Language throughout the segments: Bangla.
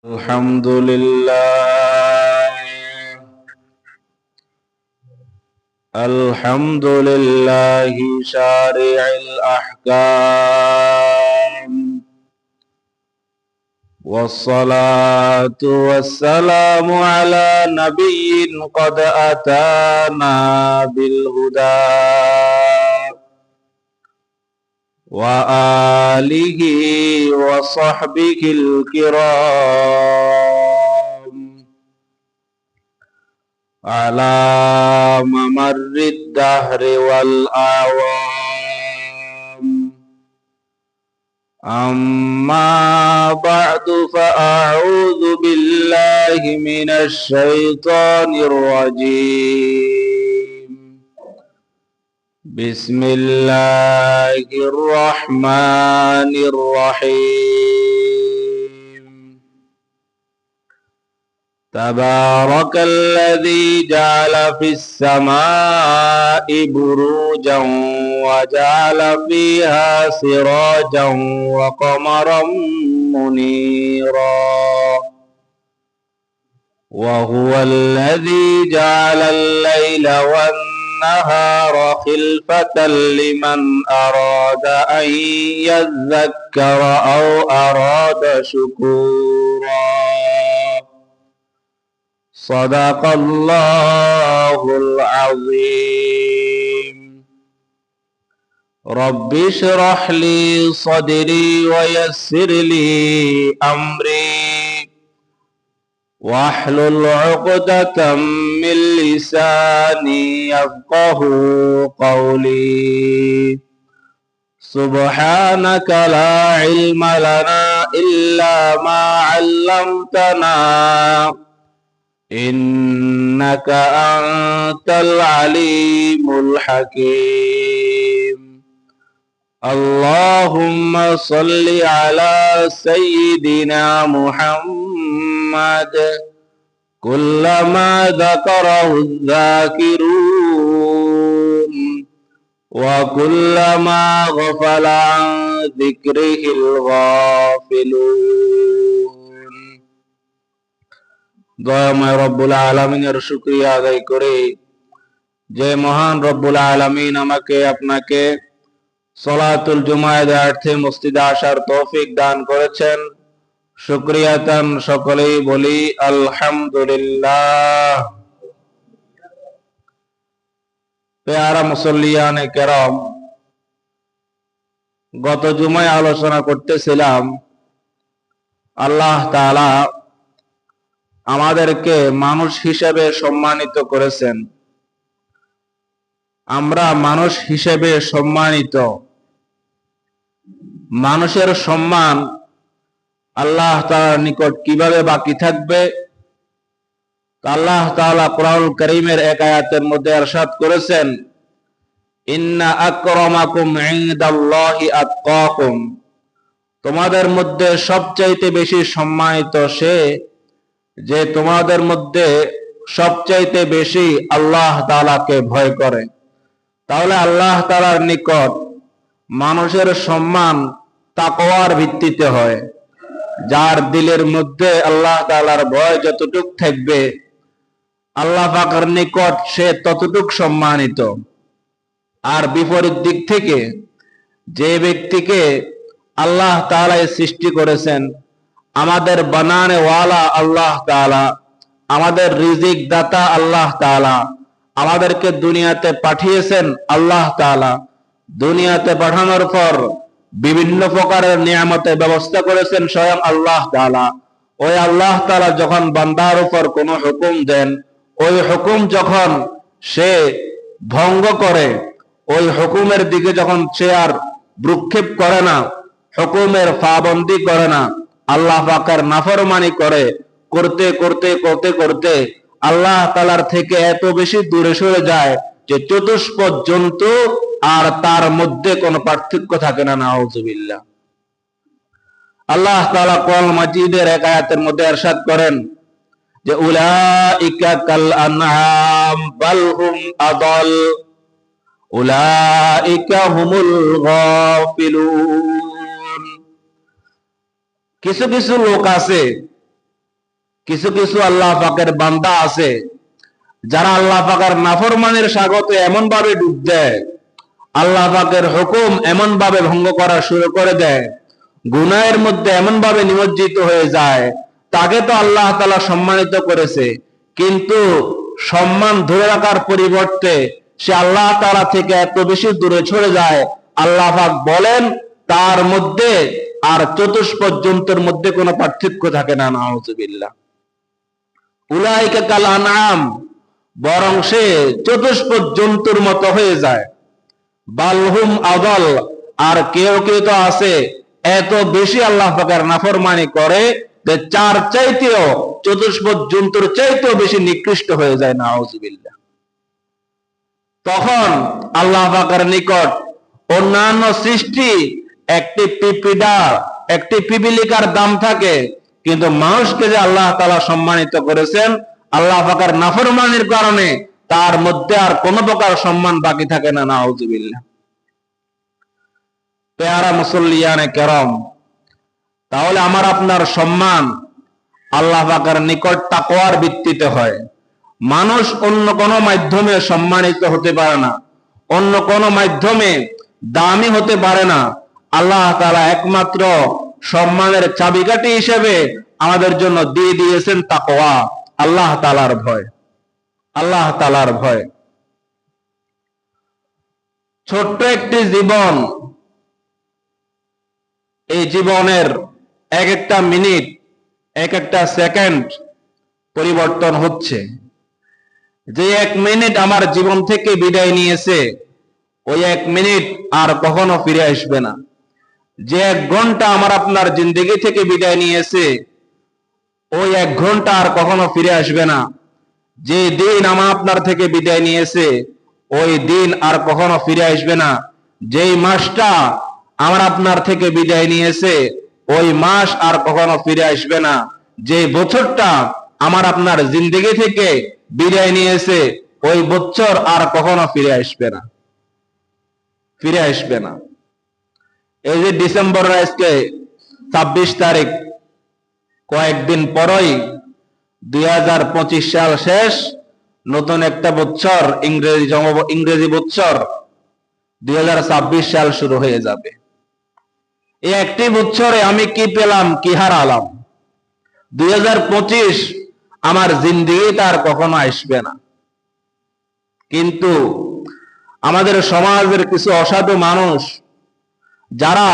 الحمد لله الحمد لله شارع الأحكام والصلاة والسلام على نبي قد أتانا بالهدى وآله وصحبه الكرام على ممر الدهر والأعوام أما بعد فأعوذ بالله من الشيطان الرجيم بسم الله الرحمن الرحيم تبارك الذي جعل في السماء بروجا وجعل فيها سراجا وقمرا منيرا وهو الذي جعل الليل والنهار خلفة لمن أراد أن يذكر أو أراد شكورا صدق الله العظيم رب اشرح لي صدري ويسر لي أمري واحلل عقدة من لساني يفقه قولي سبحانك لا علم لنا إلا ما علمتنا إنك أنت العليم الحكيم اللهم صل على سيدنا محمد كلما ذكره الذاكرون وكلما غفل عن ذكره الغافلون দয়াময় রব্বুল আলামিনের শুকরিয়া আদায় করে যে মহান রব্বুল আলামিন আমাকে আপনাকে সলাতুল জুমার অর্থে মসজিদে আসার তৌফিক দান করেছেন শুকরিয়াতান সকলেই বলি আলহামদুলিল্লাহ। পেয়ারা মুসল্লিয়ানে কেরাম, গত জুমায় আলোচনা করতেছিলাম আল্লাহ তাআলা আমাদেরকে মানুষ হিসেবে সম্মানিত করেছেন। আমরা মানুষ হিসেবে সম্মানিত। মানুষের সম্মান আল্লাহ তাআলার নিকট কিভাবে বাকি থাকবে? আল্লাহ তাআলা কোরআনুল কারীমের এক আয়াতের মধ্যে ইরশাদ করেছেন, ইন্না আকরামাকুম ইনদাল্লাহি আতকাকুম, তোমাদের মধ্যে সবচাইতে বেশি সম্মানিত সে যে তোমাদের মধ্যে সবচাইতে বেশি আল্লাহ তাআলাকে ভয় করে। তাহলে আল্লাহ তাআলার নিকট মানুষের সম্মান তাকওয়ার ভিত্তিতে হয়। যার দিলের মধ্যে আল্লাহ তাআলার ভয় যতটুক থাকবে আল্লাহ পাকের নিকট সে ততটুক সম্মানিত। আর বিপরীত দিক থেকে যে ব্যক্তিকে আল্লাহ তাআলা সৃষ্টি করেছেন, আমাদের বানানে ওয়ালা আল্লাহ তাআলা, আমাদের রিজিক দাতা আল্লাহ তাআলা, আমাদেরকে দুনিয়াতে পাঠিয়েছেন আল্লাহ তাআলা। দুনিয়াতে পাঠানোর পর বিভিন্ন প্রকারের নিয়ামতের ব্যবস্থা করেছেন স্বয়ং আল্লাহ তাআলা। ওই আল্লাহ তাআলা যখন বান্দার উপর কোনো হুকুম দেন, ওই হুকুম যখন সে ভঙ্গ করে, ওই হুকুমের দিকে যখন সে আর ভ্রুক্ষেপ করে না, হুকুমের পাবন্দি করে না, আল্লাহ পাকের নাফরমানি করে, করতে করতে করতে করতে আল্লাহ তাআলার থেকে এত বেশি দূরে সরে যায় যে চতুষ্পদ জন্তু আর তার মধ্যে কোনো পার্থক্য থাকে না। নাউযুবিল্লাহ। আল্লাহ তাআলা কোরআন মাজিদের এক আয়াতের মধ্যে ইরশাদ করেন যে উলাইকা কাল আনআম বাল হুম আদাল উলাইকা হুমুল গাফিলুন। কিছু কিছু লোক আছে কিছু কিছু আল্লাহ পাকের বান্দা আছে যারা আল্লাহ পাকের নাফরমানের স্বাগতে এমন ভাবে ডুব দেয়, আল্লাহ পাকের হুকুম এমন ভাবে ভঙ্গ করা শুরু করে দেয়, গুনাহের মধ্যে এমন ভাবে নিমজ্জিত হয়ে যায়, তাকে তো আল্লাহ তাআলা সম্মানিত করেছে, কিন্তু সম্মান ধরে রাখার পরিবর্তে সে আল্লাহ তাআলা থেকে এত বেশি দূরে সরে যায়, আল্লাহ পাক বলেন তার মধ্যে আর চতুষ্পদ জন্তুর মধ্যে কোনো পার্থক্য থাকে না। নাউযুবিল্লাহ। উলাইকা কাল আনআম, বরং সে চতুষ্পদ জন্তুর মতো হয়ে যায়। বালহুম আদাল, আর কেউ কেউ তো আছে এত বেশি আল্লাহ পাকের নাফরমানি করে যে চার চাইতেও, চতুষ্পদ জন্তুর চাইতেও বেশি নিকৃষ্ট হয়ে যায়। নাউযুবিল্লাহ। তখন আল্লাহ পাকের নিকট অন্যান্য সৃষ্টি একটি পিপিডা, একটি পিপিলিকার দাম থাকে, কিন্তু মানুষকে যে আল্লাহ তাআলা সম্মানিত করেছেন আল্লাহ পাকের নাফরমানির কারণে, তার মধ্যে আর কোন প্রকার সম্মান বাকি থাকে না। নাউযুবিল্লাহ। পেয়ারা মুসল্লিয়ানে কেরাম, তাহলে আমার আপনার সম্মান আল্লাহ পাকের নিকট তাকওয়ার ভিত্তিতে হয়। মানুষ অন্য কোনো মাধ্যমে সম্মানিত হতে পারে না, অন্য কোনো মাধ্যমে দামি হতে পারে না। আল্লাহ তাআলা একমাত্র সম্মানের চাবিকাঠি হিসেবে আমাদের জন্য দিয়ে দিয়েছেন তাকওয়া, আল্লাহ তাআলার ভয়, আল্লাহ তাআলার ভয়। ছোট্ট একটি জীবন, এই জীবনের এক একটা মিনিট, এক একটা সেকেন্ড পরিবর্তন হচ্ছে। যে এক মিনিট আমার জীবন থেকে বিদায় নিয়েছে, ওই এক মিনিট আর কখনো ফিরে আসবে না। যে এক ঘন্টা আমার আপনার জিন্দেগি থেকে বিদায় নিয়েছে, ওই এক ঘন্টা আর কখনো ফিরে আসবে না। যে দিন আমার আপনার থেকে বিদায় নিয়েছে, ওই দিন আর কখনো ফিরে আসবে না। যেই মাসটা আমার আপনার থেকে বিদায় নিয়েছে, ওই মাস আর কখনো ফিরে আসবে না। যে বছরটা আমার আপনার জিন্দেগি থেকে বিদায় নিয়েছে, ওই বছর আর কখনো ফিরে আসবে না, ফিরে আসবে না। এই যে ডিসেম্বর আজকে 26 তারিখ, কয়েকদিন পরই 2025 সাল শেষ, নতুন একটা বছর, ইংরেজি বছর 2026 সাল শুরু হয়ে যাবে। এই একটি বছরে আমি কি পেলাম, কি হারালাম? 2025 আমার জিন্দেগিতে আর কখনো আসবে না। কিন্তু আমাদের সমাজের কিছু অসাধু মানুষ, যারা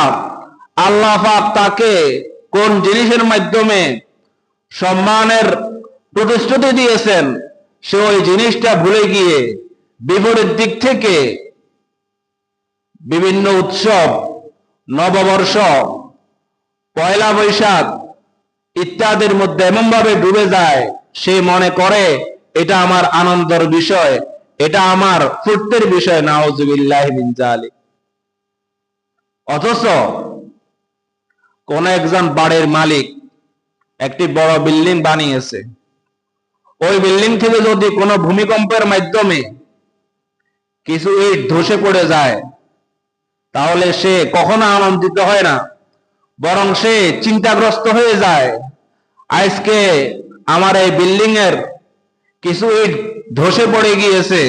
আল্লাহ পাক তাকে কোন জিনিসের মাধ্যমে সম্মানের প্রতিশ্রুতি দিয়েছেন, সে ওই জিনিসটা ভুলে গিয়ে বিপরীত দিক থেকে বিভিন্ন উৎসব, নববর্ষ, পয়লা বৈশাখ ইত্যাদির মধ্যে এমন ভাবে ডুবে যায়, সে মনে করে এটা আমার আনন্দের বিষয়, এটা আমার ফুর্তির বিষয়। নাউযুবিল্লাহি মিন যালিক। অথচ কোন একজন বাড়ির মালিক একটি বড় বিল্ডিং বানিয়েছে, ওই বিল্ডিং থেকে যদি কোনো ভূমিকম্পের মাধ্যমে কিছু ইট ধসে পড়ে যায়, তাহলে সে কখনো আনন্দিত হয় না, বরং সে চিন্তাগ্রস্ত হয়ে যায়। আজকে আমার এই বিল্ডিং এর কিছু ইট ধসে পড়ে গিয়েছে,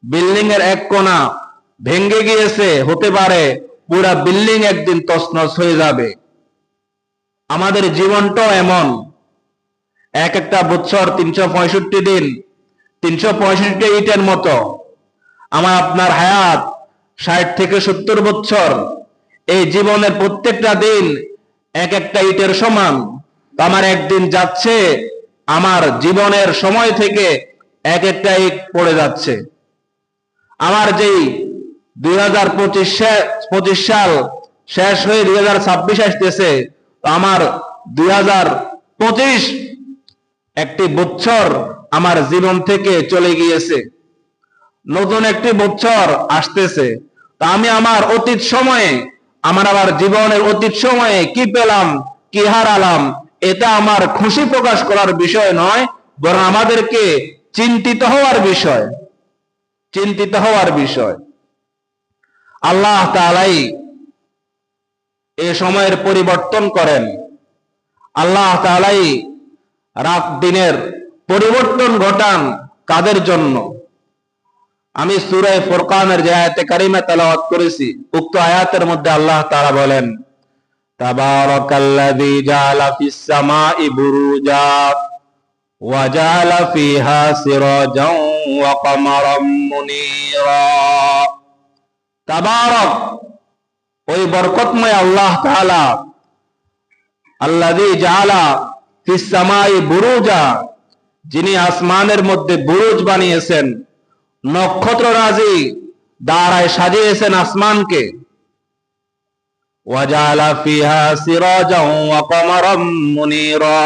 বিল্ডিং এর এক কোণা ভেঙে গিয়েছে, হতে পারে পুরা বিল্ডিং একদিন তছনছ হয়ে যাবে। আমাদের জীবনটাও এমন, এক একটা বছর 365 দিন, 365 ইটের মতো। আমার আপনার হায়াত 60 থেকে 70 বছর। এই জীবনের প্রত্যেকটা দিন এক একটা ইটের সমান। আমার একদিন যাচ্ছে, আমার জীবনের সময় থেকে এক একটা ইট পড়ে যাচ্ছে। আমার যেই 2025 সাল শেষ হয়ে 2026 আসতেছে, আমার 2025 একটি বছর আমার জীবন থেকে চলে গিয়েছে, নতুন একটি বছর আসতেছে। তা আমি আমার অতীত সময়ে, আমার আবার জীবনের অতীত সময়ে কি পেলাম, কি হারালাম, এটা আমার খুশি প্রকাশ করার বিষয় নয়, বরং আমাদেরকে চিন্তিত হওয়ার বিষয়, চিন্তিত হওয়ার বিষয়। আল্লাহ তাআলাই এ সময়ের পরিবর্তন করেন, আল্লাহ তাআলাই রাত দিনের পরিবর্তন ঘটান কাদের জন্য? আমি সূরা ফুরকানের যে আয়াতে কারিমা তেলাওয়াত করেছি, উক্ত আয়াতের মধ্যে আল্লাহ তাআলা বলেন, তাবারাকাল্লাযী জাআলা ফিস সামাই বুরুজা ওয়া জাআলা ফিহা সিরাজাও ওয়া কমারাম মুনীরা। তাবারাক, ওই বরকতময় আল্লাহ তাআলা, আল্লাযী জাআলা ফিস সামাই বুরুজা, যিনি আসমানের মধ্যে বুরুজ বানিয়েছেন, নক্ষত্র রাজি দ্বারায় সাজিয়েছেন আসমানকে। ওয়া জাআলা ফিহা সিরাজাও ওয়া কমারাম মুনীরা,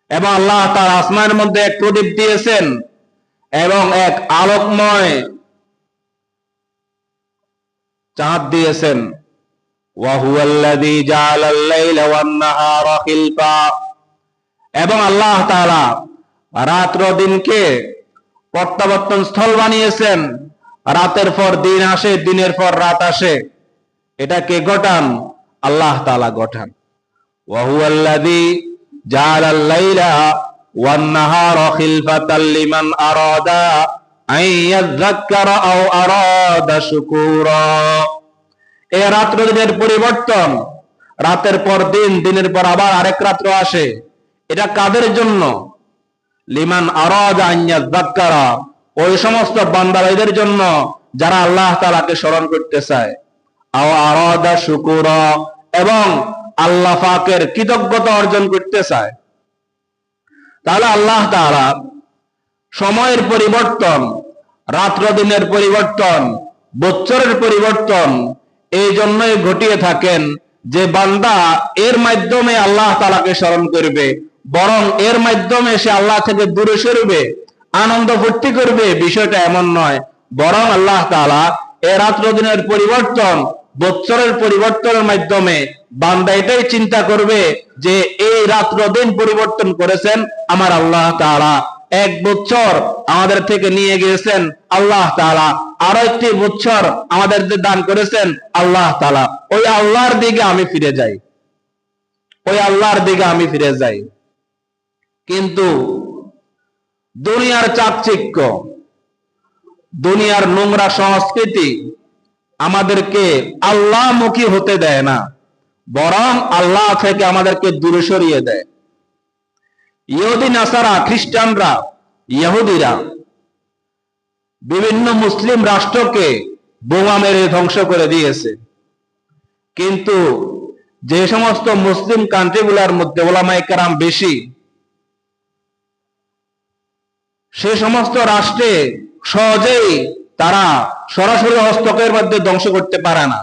এবং আল্লাহ তাআলা আসমানের মধ্যে এক প্রদীপ দিয়েছেন এবং এক আলোকময় চাঁদ দিয়েছেন। ওয়া হুয়াল্লাযী জাআলাল লাইলা ওয়ান নাহারা খিলফা, এবং আল্লাহ তাআলা রাত ও দিনকে প্রত্যাবর্তন স্থল বানিয়েছেন। রাতের পর দিন আসে, দিনের পর রাত আসে। এটা কে ঘটান? আল্লাহ তাআলা ঘটান। ওয়া হুয়াল্লাযী জাআলাল লাইলা ওয়ান নাহারা খিলফাতাল লিমান আরাদা আন ইয়াযাক্কারা আও আরাদা শুকুরা। এই রাত দিনের পরিবর্তন, রাতের পর দিন, দিনের পর আবার আরেক রাত্র আসে, এটা কাদের জন্য? লিমান আরাদা আন ইয়াযাক্কারা, ওই সমস্ত বান্দাদের জন্য যারা আল্লাহ তাআলাকে স্মরণ করতে চায়। আও আরাদা শুকুরা, এবং আল্লাহ পাকের কৃতজ্ঞতা অর্জন করতে চায়। তাহলে আল্লাহ তাআলা সময়ের পরিবর্তন, রাত্র দিনের পরিবর্তন, বছরের পরিবর্তন এই জন্যই ঘটিয়ে থাকেন যে বান্দা এর মাধ্যমে আল্লাহ তাআলাকে স্মরণ করবে, বরং এর মাধ্যমে সে আল্লাহ থেকে দূরে সরবে, আনন্দ ফুর্তি করবে। বিষয়টা এমন নয়, বরং আল্লাহ তাআলা এই রাত্র দিনের পরিবর্তন, বছরের পরিবর্তনের মাধ্যমে বান্দা এটাই চিন্তা করবে যে এই রাত্র দিন পরিবর্তন করেছেন আমার আল্লাহ তাআলা। এক বছর আমাদের থেকে নিয়ে গিয়েছেন আল্লাহ তাআলা, আরো একটি বছর আমাদের দান করেছেন আল্লাহ তাআলা। ওই আল্লাহর দিকে আমি ফিরে যাই, ওই আল্লাহর দিকে আমি ফিরে যাই। কিন্তু দুনিয়ার চাকচিক্য, দুনিয়ার নোংরা সংস্কৃতি আমাদেরকে আল্লাহমুখী হতে দেয় না, বরং আল্লাহ থেকে আমাদেরকে দূরে সরিয়ে দেয়। ইহুদি নাসারা, খ্রিস্টানরা, ইহুদিরা বিভিন্ন মুসলিম রাষ্ট্রকে বোমা মেরে ধ্বংস করে দিয়েছে। কিন্তু যে সমস্ত মুসলিম কান্ট্রিগুলোর মধ্যে উলামায়ে কেরাম বেশি, সে সমস্ত রাষ্ট্রে সহজেই তারা সরাসরি হস্তক্ষেপের মধ্যে ধ্বংস করতে পারে না।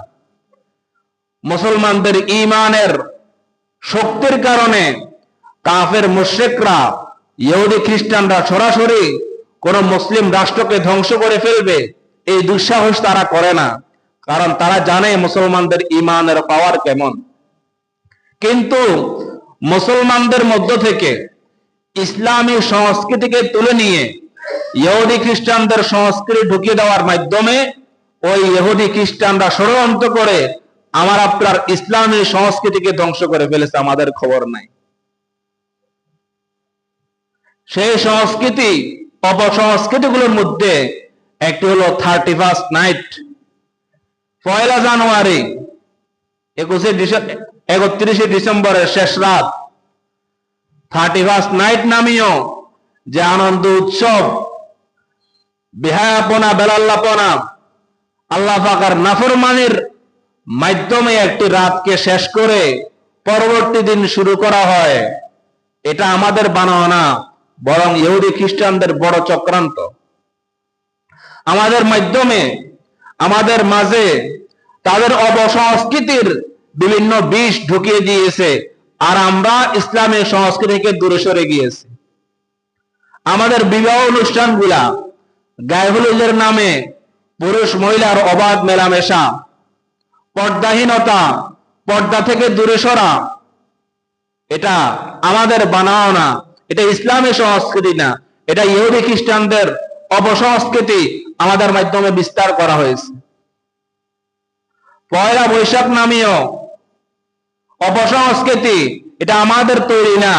মুসলমানদের ঈমানের শক্তির কারণে কাফের মুশরিকরা, ইহুদি খ্রিস্টানরা সরাসরি কোন মুসলিম রাষ্ট্রকে ধ্বংস করে ফেলবে এই দুঃসাহস তারা করে না, কারণ তারা জানে মুসলমানদের ঈমানের পাওয়ার কেমন। কিন্তু মুসলমানদের মধ্য থেকে ইসলামী সংস্কৃতিকে তুলে নিয়ে ইহুদি খ্রিস্টানদের সংস্কৃতি ঢুকিয়ে দেওয়ার মাধ্যমে ওই ইহুদি খ্রিস্টানরা ষড়যন্ত্র করে আমার আপনার ইসলামী সংস্কৃতিকে ধ্বংস করে ফেলেছে, আমাদের খবর নাই। সেই সংস্কৃতি, অপসংস্কৃতিগুলোর মধ্যে একটি হলো 31st নাইট, 1 জানুয়ারি, 31 ডিসেম্বরের শেষ রাত, 31st নাইট নামীয় যে আনন্দ উৎসব, বেহায়াপনা, বেলাল্লাপনা, আল্লাহ পাকের নাফরমানির মাধ্যমে একটি রাতকে শেষ করে পরবর্তী দিন শুরু করা হয়। এটা আমাদের বানানো না, বরং ইহুদি খ্রিস্টানদের বড় চক্রান্ত। আমাদের মাধ্যমে, আমাদের মাঝে তাদের অপসংস্কৃতির বিভিন্ন বিষ ঢুকিয়ে দিয়েছে, আর আমরা ইসলামের সংস্কৃতিকে দূরে সরে গিয়েছি। আমাদের বিবাহ অনুষ্ঠানগুলা গায়ে-হলুদের নামে পুরুষ মহিলার অবাধ মেলামেশা, পর্দাহীনতা, পর্দা থেকে দূরে সরা, এটা আমাদের বানাও না, এটা ইসলামের সংস্কৃতি না, এটা ইহুদি খ্রিস্টানদের অপসংস্কৃতি আমাদের মাধ্যমে বিস্তার করা হয়েছে। 1 বৈশাখ নামীয় অপসংস্কৃতি, এটা আমাদের তৈরি না,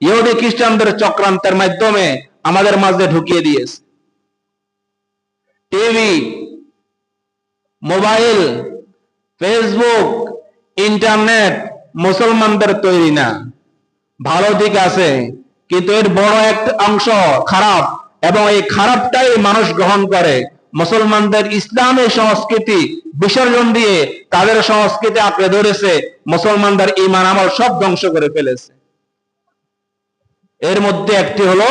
ইহুদি খ্রিস্টানদের চক্রান্তের মাধ্যমে আমাদের মাঝে ঢুকিয়ে দিয়েছে। টিভি, মোবাইল, ফেসবুক, ইন্টারনেট মুসলমানদের তৈরি না। ভালো দিক আছে, কিন্তু এর বড় একটা অংশ খারাপ, এবং এই খারাপটাই মানুষ গ্রহণ করে। মুসলমানদের ইসলামের সংস্কৃতি বিসর্জন দিয়ে তাদের সংস্কৃতি আঁকড়ে ধরেছে, মুসলমানদের ঈমান আমল সব ধ্বংস করে ফেলেছে। এর মধ্যে একটি হলো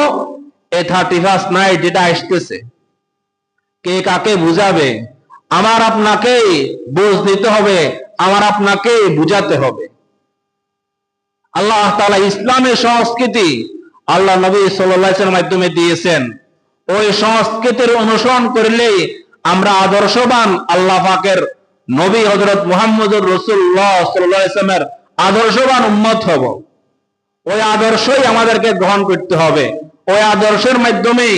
এই 31st নাইট যেটা আসতেছে। কে কাকে বুঝাবে? আমার আপনাকেই বুঝ নিতে হবে, আমার আপনাকেই বুঝাতে হবে। আল্লাহ তাআলা ইসলামের সংস্কৃতি আল্লাহ নবী সাল্লাল্লাহু আলাইহি ওয়াসাল্লামের মাধ্যমে দিয়েছেন। ওই সংস্কৃতির অনুসরণ করলেই আমরা আদর্শবান আল্লাহ পাকের নবী হযরত মুহাম্মদুর রাসূলুল্লাহ সাল্লাল্লাহু আলাইহি ওয়াসাল্লামের আদর্শবান উম্মত হব। ওই আদর্শই আমাদেরকে গ্রহণ করতে হবে। ওই আদর্শের মাধ্যমেই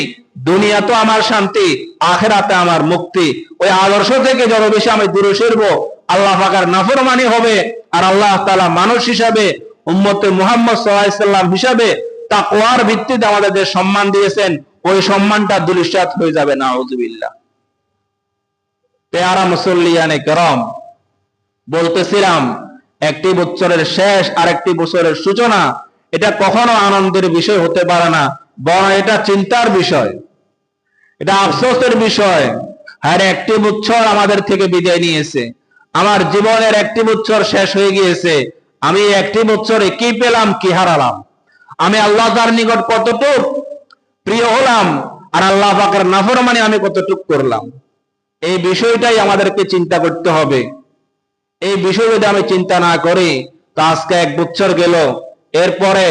দুনিয়া তো আমার শান্তি, আখিরাতে আমার মুক্তি। ওই আদর্শ থেকে যত বেশি আমি দূরে সরবো, আল্লাহ পাকের নাফরমানি হবে। আর আল্লাহ তাআলা মানুষ হিসাবে, উম্মতে মুহাম্মদ সাল্লাল্লাহু আলাইহি ওয়াসাল্লাম হিসাবে তাকওয়ার ভিত্তিতে আমাদের যে সম্মান দিয়েছেন, ওই সম্মানটা দুলিশাত হয়ে যাবে। নাউযুবিল্লাহ। পেয়ারা মুসল্লিয়ানে কেরাম, বলতেছিলাম একটি বছরের শেষ আর একটি বছরের সূচনা, এটা কখনো আনন্দের বিষয় হতে পারে না, বরং এটা চিন্তার বিষয়, এটা আফসোসের বিষয়। আর একটি বছর আমাদের থেকে বিদায় নিয়েছে। আমার জীবনের একটি বছর শেষ হয়ে গিয়েছে। আমি একটি বছরে কি পেলাম, কি হারালাম? আমি আল্লাহ তাআলার নিকট কতটুক প্রিয় হলাম, আর আল্লাহ পাকের নাফরমানি আমি কতটুক করলাম? এই বিষয়টাই আমাদেরকে চিন্তা করতে হবে। এই বিষয় যদি আমি চিন্তা না করি, তো আজকে এক বছর গেল, এরপরে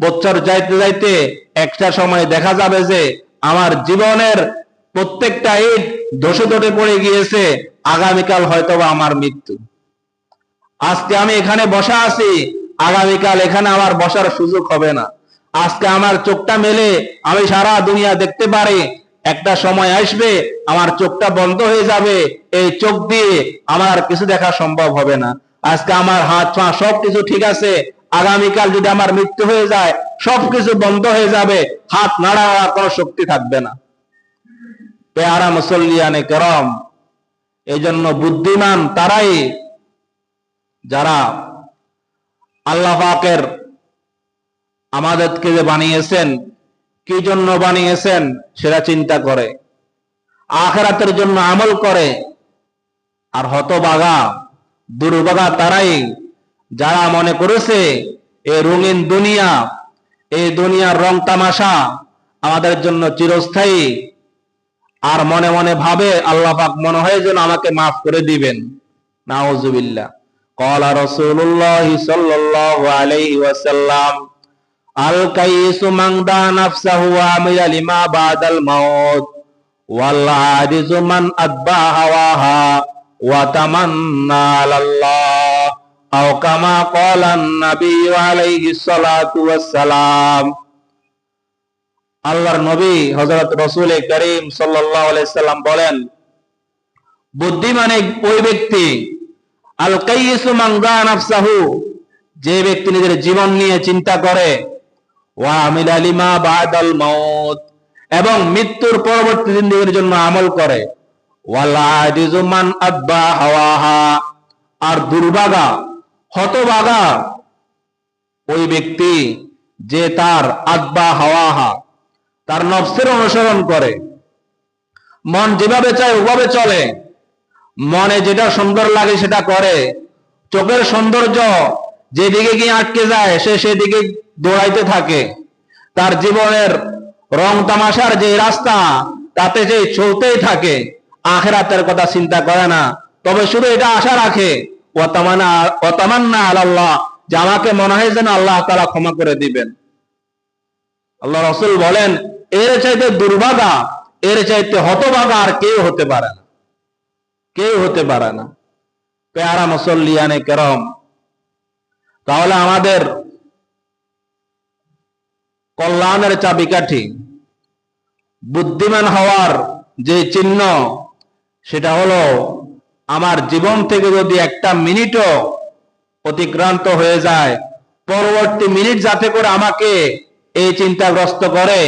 বছর যাইতে যাইতে একটা সময় দেখা যাবে যে আমার জীবনের প্রত্যেকটা ইট ধসে ধসে পড়ে গিয়েছে। আগামীকাল হয়তোবা আমার মৃত্যু। আজকে আমি এখানে বসা আছি, আগামীকাল এখানে আমার বসার সুযোগ হবে না। আজকে আমার চোখটা মেলে আমি সারা দুনিয়া দেখতে পারি, একটা সময় আসবে আমার চোখটা বন্ধ হয়ে যাবে। এই চোখ দিয়ে আমার কিছু দেখা সম্ভব হবে না। আজকে আমার হাত পা সবকিছু ঠিক আছে, আগামীকাল যদি আমার মৃত্যু হয়ে যায়, সবকিছু বন্ধ হয়ে যাবে, হাত নাড়ানোর কোনো শক্তি থাকবে না। পেয়ারা মুসল্লিয়ানে কেরাম, এই জন্য বুদ্ধিমান তারাই যারা আল্লাহ পাকের আমাদেরকে যে বানিয়েছেন, কি জন্য বানিয়েছেন সেটা চিন্তা করে, আখিরাতের জন্য আমল করে। আর হতভাগা দুর্ভাগা তারাই যারা মনে করেছে এই রঙিন দুনিয়া, এই দুনিয়ার রং তামাশা আমাদের জন্য চিরস্থায়ী, আর মনে মনে ভাবে আল্লাহ পাক মনে হয় যেন আমাকে মাফ করে দিবেন। নাউযুবিল্লাহ। ক্বালা রাসূলুল্লাহ সাল্লাল্লাহু আলাইহি ওয়াসাল্লাম, আল কাইসু মান দা নাফসাহু ওয়া আমিলা লিমা বাদাল মাউত, ওয়াল আদিজু মান আতবা হাওয়াহা ওয়া তামান্না আলাল্লাহ, আও কামা ক্বালা an-নবী আলাইহিস সালাতু ওয়াস সালাম। আল্লাহর নবী হযরত রাসূল করিম সাল্লাল্লাহু আলাইহি সাল্লাম বলেন, বুদ্ধিমান ওই ব্যক্তি, আল কাইসু মান দা নাফসাহু, যে ব্যক্তি নিজের জীবন নিয়ে চিন্তা করে, ওয়া আমিলা লিমা বাদাল মাউত, এবং মৃত্যুর পরবর্তী জিন্দেগীর জন্য আমল করে, ওয়াল আদিজু মান আতবা হাওয়াহা, আর দুর্ভাগা হতভাগা ওই ব্যক্তি যে তার আতবা হাওয়াহা, তার নফসের অনুসরণ করে, মন যেভাবে চায় ওভাবে চলে, মনে যেটা সুন্দর লাগে সেটা করে, চোখের সৌন্দর্য যেদিকে গিয়ে আটকে যায় সে সেদিকে দৌড়াইতে থাকে, তার জীবনের রং তামাশার যে রাস্তা তাতে যে চলতেই থাকে, আখিরাতের কথা চিন্তা করে না। তবে শুধু এটা আশা রাখে, ওয়া তামান্না আলাল্লাহ, যে আমাকে মনে হয় যেন আল্লাহ তাআলা ক্ষমা করে দিবেন। আল্লাহ রাসূল বলেন, এর চাইতে দুর্ভাগা, এর চাইতে হতভাগা আর কেউ হতে পারে না, কেউ হতে পারে না। পেয়ারা মুসল্লিয়ানে কেরাম, তাহলে আমাদের কল্যাণের চাবিকাঠি, বুদ্ধিমান হওয়ার যে চিহ্ন, সেটা হলো আমার জীবন থেকে যদি একটা মিনিটও অতিক্রান্ত হয়ে যায়, পরবর্তী মিনিট যাতে করে আমাকে এই চিন্তাগ্রস্ত করে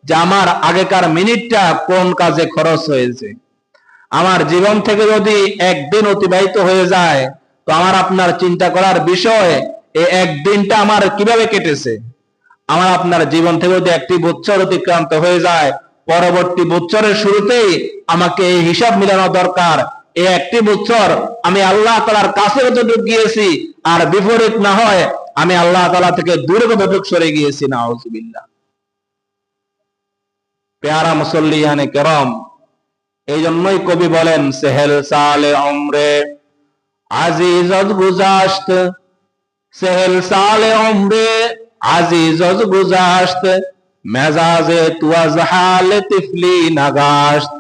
যে আমার আগেকার মিনিটটা কোন কাজে খরচ হয়েছে। আমার জীবন থেকে যদি একদিন অতিবাহিত হয়ে যায়, তো আমার আপনার চিন্তা করার বিষয় এই একদিনটা আমার কিভাবে কেটেছে। আমার আপনার জীবন থেকে যদি একটি বছর অতিক্রান্ত হয়ে যায়, পরবর্তী বছরের শুরুতেই আমাকে এই হিসাব মিলানো দরকার, এই একটি বছর আমি আল্লাহ তাআলার কাছে কতটুকু গিয়েছি, আর বিপরীত না হয় আমি আল্লাহ তাআলা থেকে দূরে কতটুকু সরে গিয়েছি। নাউযুবিল্লাহ। প্যারা মুসল্লিয়ানে কেরাম, এই জন্যই কবি বলেন সেহেল সালে উমরে আজিজত গুজাশত, সেহেল সালে উমরে আজিজত গুজাশত, মেজাজে তু আজ হাল তিফলি নাগাশত,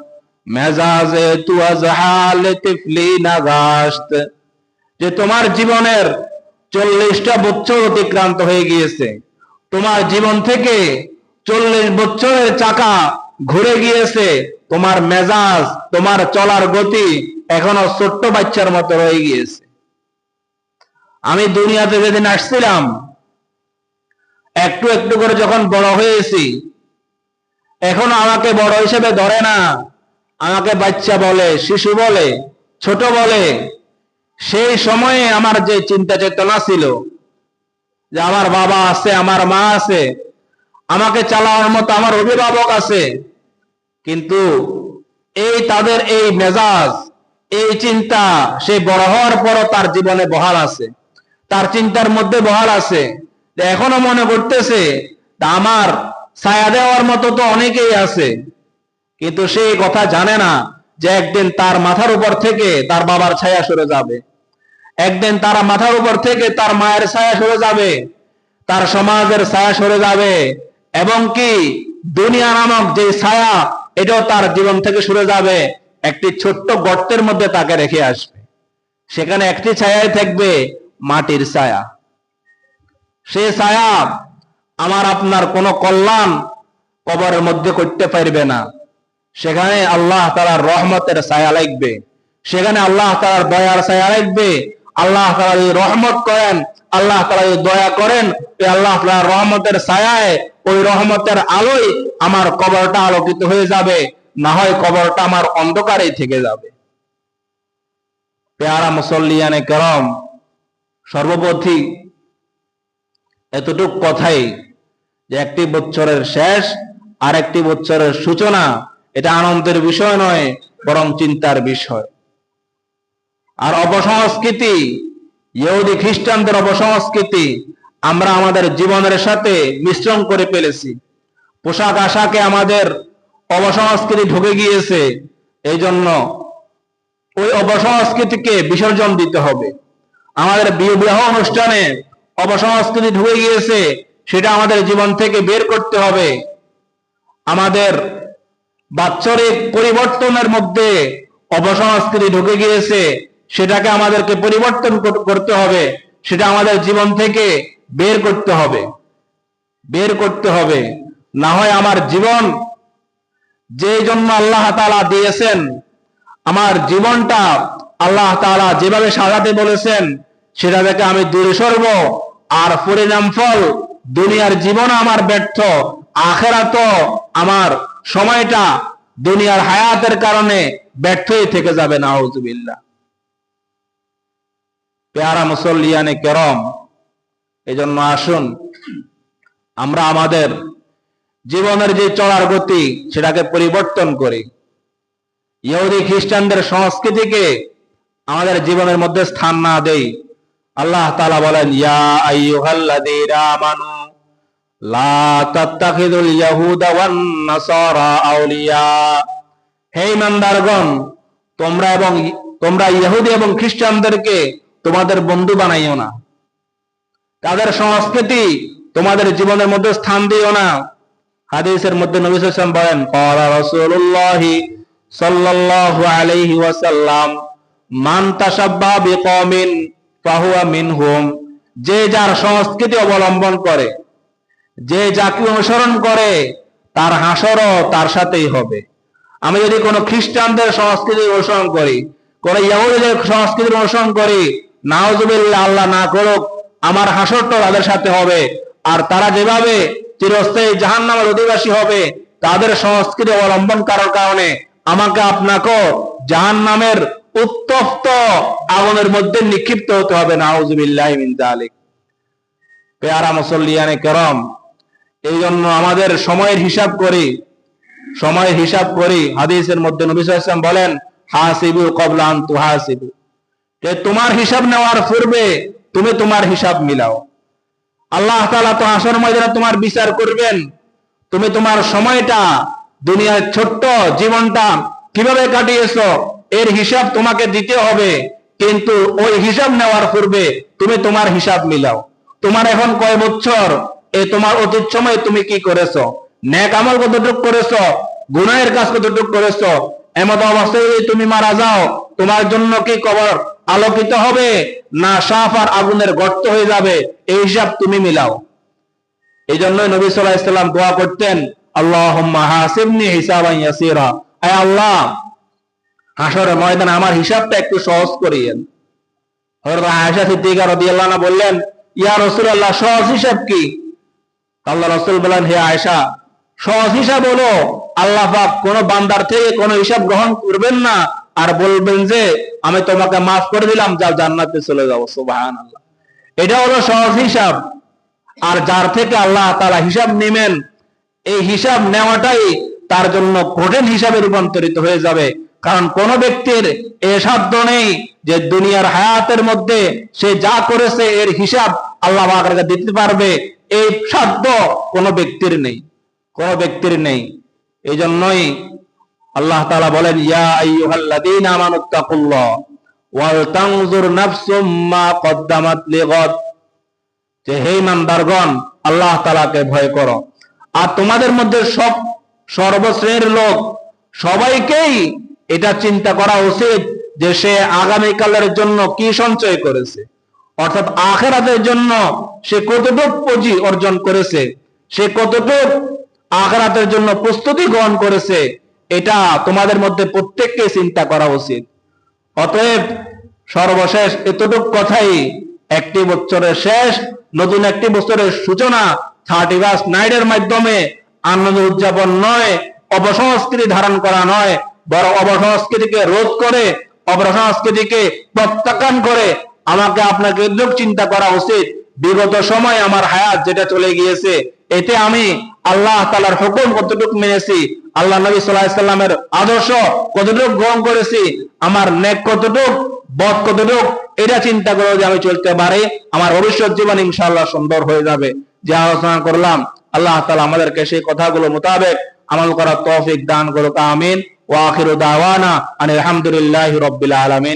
মেজাজে তু আজ হাল তিফলি নাগাশত। যে তোমার জীবনের 40টা বছর অতিক্রান্ত হয়ে গিয়েছে, তোমার জীবন থেকে 40 বছরের চাকা ঘুরে গিয়েছে, তোমার মেজাজ, তোমার চলার গতি এখনো ছোট্ট বাচ্চার মতো রয়ে গিয়েছে। আমি দুনিয়াতে যেদিন আসছিলাম, একটু একটু করে যখন বড় হয়েছি, এখন আমাকে বড় হিসেবে ধরে না, আমাকে বাচ্চা বলে, শিশু বলে, ছোট বলে। সেই সময়ে আমার যে চিন্তা চেতনা ছিল যে আমার বাবা আছে, আমার মা আছে, আমাকে চালানোর মতো আমার অভিভাবক আছে, কিন্তু এই তাদের এই মেজাজ, এই চিন্তা সে বড় হওয়ার পরও তার জীবনে বহাল আছে, তার চিন্তার মধ্যে বহাল আছে। যে এখনো মনে করতেছে আমার ছায়া দেওয়ার মতো তো অনেকেই আছে, কিন্তু সে কথা জানে না যে একদিন তার মাথার উপর থেকে তার বাবার ছায়া সরে যাবে, একদিন তার মাথার উপর থেকে তার মায়ের ছায়া সরে যাবে, তার সমাজের ছায়া সরে যাবে, এবং কি দুনিয়া নামক যে ছায়া এটাও তার জীবন থেকে সরে যাবে, একটি ছোট্ট গর্তের মধ্যে তাকে রেখে আসবে। সেখানে একটি ছায়াই থাকবে, মাটির ছায়া। সেই ছায়া আমার আপনার কোনো কল্যাণ কবরের মধ্যে করতে পারবে না। সেখানে আল্লাহ তাআলার রহমতের ছায়া লাগবে, সেখানে আল্লাহ তাআলার দয়ার ছায়া লাগবে। আল্লাহ তাআলা যদি রহমত করেন, আল্লাহ তাআলা যদি দয়া করেন, ওই আল্লাহ তাআলার রহমতের ছায়ায়, ওই রহমতের আলোয় আমার কবরটা আলোকিত হয়ে যাবে, না হয় কবরটা আমার অন্ধকারেই থেকে যাবে। প্যারা মুসল্লিয়ানে কেরাম, সর্বপ্রথম এতটুক কথাই যে একটি বছরের শেষ আর একটি বছরের সূচনা, এটা আনন্দের বিষয় নয়, বরং চিন্তার বিষয়। আর অপসংস্কৃতি, ইহুদি খ্রিস্টানদের অপসংস্কৃতি আমরা আমাদের জীবনের সাথে মিশ্রণ করে ফেলেছি। পোশাক আশাকে আমাদের অপসংস্কৃতি ঢুকে গিয়েছে, এই জন্য ওই অপসংস্কৃতিকে বিসর্জন দিতে হবে। আমাদের বিবাহ অনুষ্ঠানে অপসংস্কৃতি ঢুকে গিয়েছে, সেটা আমাদের জীবন থেকে বের করতে হবে। আমাদের বাৎসরিক পরিবর্তনের মধ্যে অপসংস্কৃতি ঢুকে গিয়েছে, সেটাকে আমাদেরকে পরিবর্তন করতে হবে, সেটা আমাদের জীবন থেকে বের করতে হবে, বের করতে হবে। না হয় আমার জীবন যে জন্য আল্লাহ তাআলা দিয়েছেন, আমার জীবনটা আল্লাহ তাআলা যেভাবে সাজাতে বলেছেন সেটা থেকে আমি দূরে সরব, আর পরিণাম ফল দুনিয়ার জীবন আমার ব্যর্থ, আখিরাত আমার সময়টা দুনিয়ার হায়াতের কারণে ব্যর্থই থেকে যাবে। নাউযুবিল্লাহ। প্যারা মুসল্লিয়ানে কেরাম, এজন্য আসুন আমরা আমাদের জীবনের যে চলার গতি সেটাকে পরিবর্তন করি। ইহুদি খ্রিস্টানদের সংস্কৃতিকে আমাদের জীবনের মধ্যে স্থান না দেই। আল্লাহ তাআলা বলেন, ইয়া আইয়ুহাল্লাযীনা আমানু লা তাত্তাখিযুল ইয়াহুদা ওয়ান নাসারা আউলিয়া। হে ঈমানদারগণ, তোমরা ইহুদি এবং খ্রিস্টানদেরকে তোমাদের বন্ধু বানাইও না, তাদের সংস্কৃতি তোমাদের জীবনের মধ্যে স্থান দিও না। হাদিসের মধ্যে নবী সাল্লাল্লাহু আলাইহি ওয়াসাল্লাম বলেন, ক্বালা রাসূলুল্লাহি সাল্লাল্লাহু আলাইহি ওয়াসাল্লাম, মান তাশাব্বাহা বিকওমিন ফাহুয়া মিনহুম। যে যার সংস্কৃতি অবলম্বন করে, যে যাকে অনুসরণ করে, তার হাসরও তার সাথেই হবে। আমি যদি কোনো খ্রিস্টানদের সংস্কৃতি অনুসরণ করি, কোন ইহুদিদের সংস্কৃতির অনুসরণ করি, নাউযুবিল্লাহ, আল্লাহ না করুক, আমার হাসরটা তাদের সাথে হবে। আর তারা যেভাবে চিরস্থায়ী জাহান্নামের অধিবাসী হবে, তাদের সংস্কৃতি অবলম্বন করার কারণে আমাকে আপনাকেও জাহান্নামের উত্তপ্ত আগুনের মধ্যে নিক্ষিপ্ত হতে হবে। নাউযুবিল্লাহি মিন যালিক। পেয়ারা মুসল্লিয়ানে কেরাম, এই জন্য আমাদের সময়ের হিসাব করি। হাদিসের মধ্যে নবী সাল্লাল্লাহু আলাইহি ওয়াসাল্লাম বলেন, হাসিবু ক্বাবলা আন তুহাসিবু, যে তোমার হিসাব নেওয়ার পূর্বে তুমি তোমার হিসাব মিলাও। আল্লাহ তাআলা তো হাসর ময়দানে তোমার বিচার করবেন। তুমি তোমার সময়টা, দুনিয়ার ছোট্ট জীবনটা কিভাবে কাটিয়েছো এর হিসাব তোমাকে দিতে হবে। কিন্তু ওই হিসাব নেওয়ার পূর্বে তুমি তোমার হিসাব মিলাও। তোমার এখন কয় বছর, তোমার অতীত সময়ে তুমি কি করেছো, নেক আমল কতটুকু করেছো, গুনাহের কাজ কতটুকু করেছো। এমত অবস্থায় যদি তুমি মারা যাও, তোমার জন্য কি কবর আলোকিত হবে না সাফ আর আগুনের গর্ত হয়ে যাবে, এই হিসাব তুমি মিলাও। এই জন্যই নবী সাল্লাল্লাহু আলাইহি ওয়াসাল্লাম দোয়া করতেন, আল্লাহুম্মা হাসিবনি হিসাবান ইয়াসীরা, আয় আল্লাহ হাসরের ময়দানে আমার হিসাবটা একটু সহজ করিয়েন। হযরত আয়েশা সিদ্দিকা রাদিয়াল্লাহু আনহা বললেন, ইয়া রাসূলুল্লাহ, সহজ হিসাব কি? আল্লাহ রাসূল বলেন, হে আয়েশা, সহজ হিসাব হলো আল্লাহ পাক কোন বান্দার থেকে কোন হিসাব গ্রহণ করবেন না, আর বলবেন যে আমি তোমাকে মাফ করে দিলাম, যাও জান্নাতে চলে যাও। সুবহানাল্লাহ। এটা হলো সহজ হিসাব। আর যার থেকে আল্লাহ তাআলা হিসাব নেবেন, এই হিসাব নেওয়াটাই তার জন্য কঠিন হিসাবে রূপান্তরিত হয়ে যাবে। কারণ কোন ব্যক্তির এ সাধ্য নেই যে দুনিয়ার হায়াতের মধ্যে সে যা করেছে এর হিসাব আল্লাহ পাকের কাছে দিতে পারবে, এই সাধ্য কোন ব্যক্তির নেই। এই জন্যই আল্লাহ তাআলা বলেন, ইয়া আইয়ুহাল্লাযীনা আমানুত্তাকুল্লাহ ওয়াল তানজুর নাফসুম মা কদ্দামাত লিগাদ, যে হে ঈমানদারগণ, আল্লাহ তাআলাকে ভয় করো। আর তোমাদের মধ্যে সর্বশ্রেণীর লোক সবাইকেই এটা চিন্তা করা উচিত যে সে আগামীকালের জন্য কি সঞ্চয় করেছে, অর্থাৎ আখিরাতের জন্য সে কতটুকু পুঁজি অর্জন করেছে, সে কতটুকু আখিরাতের জন্য প্রস্তুতি গ্রহণ করেছে, এটা তোমাদের মধ্যে প্রত্যেককে চিন্তা করা উচিত। অতএব সর্বশেষ এতটুকু কথাই, একটি বছরের শেষ, নতুন একটি বছরের সূচনা 31st নাইটের মাধ্যমে আনন্দ উদযাপন নয়, অপসংস্কৃতি ধারণ করা নয়, বরং অপসংস্কৃতিকে রোধ করে, অপসংস্কৃতিকে প্রত্যাখ্যান করে আমাকে আপনাকে উদ্যোগ চিন্তা করা উচিত। বিগত সময় আমার হায়াত যেটা চলে গিয়েছে, এতে আমি আল্লাহ তাআলার হুকুম কতটুকু মেনেছি, আল্লাহ নবী সাল্লাল্লাহু আলাইহি সাল্লামের আদর্শ কতটুকু গ্রহণ করেছি, আমার নেক কতটুকু, বদ কতটুকু, এটা চিন্তা করে যদি আমি চলতে পারি, আমার ভবিষ্যৎ জীবন ইনশাআল্লাহ সুন্দর হয়ে যাবে। যে আলোচনা করলাম, আল্লাহ তাআলা আমাদেরকে সেই কথাগুলো মোতাবেক আমল করার তৌফিক দান করুক। আমিন। ওয়া আখিরু দাওয়ানা আনিল হামদুলিল্লাহি রাব্বিল আলামিন।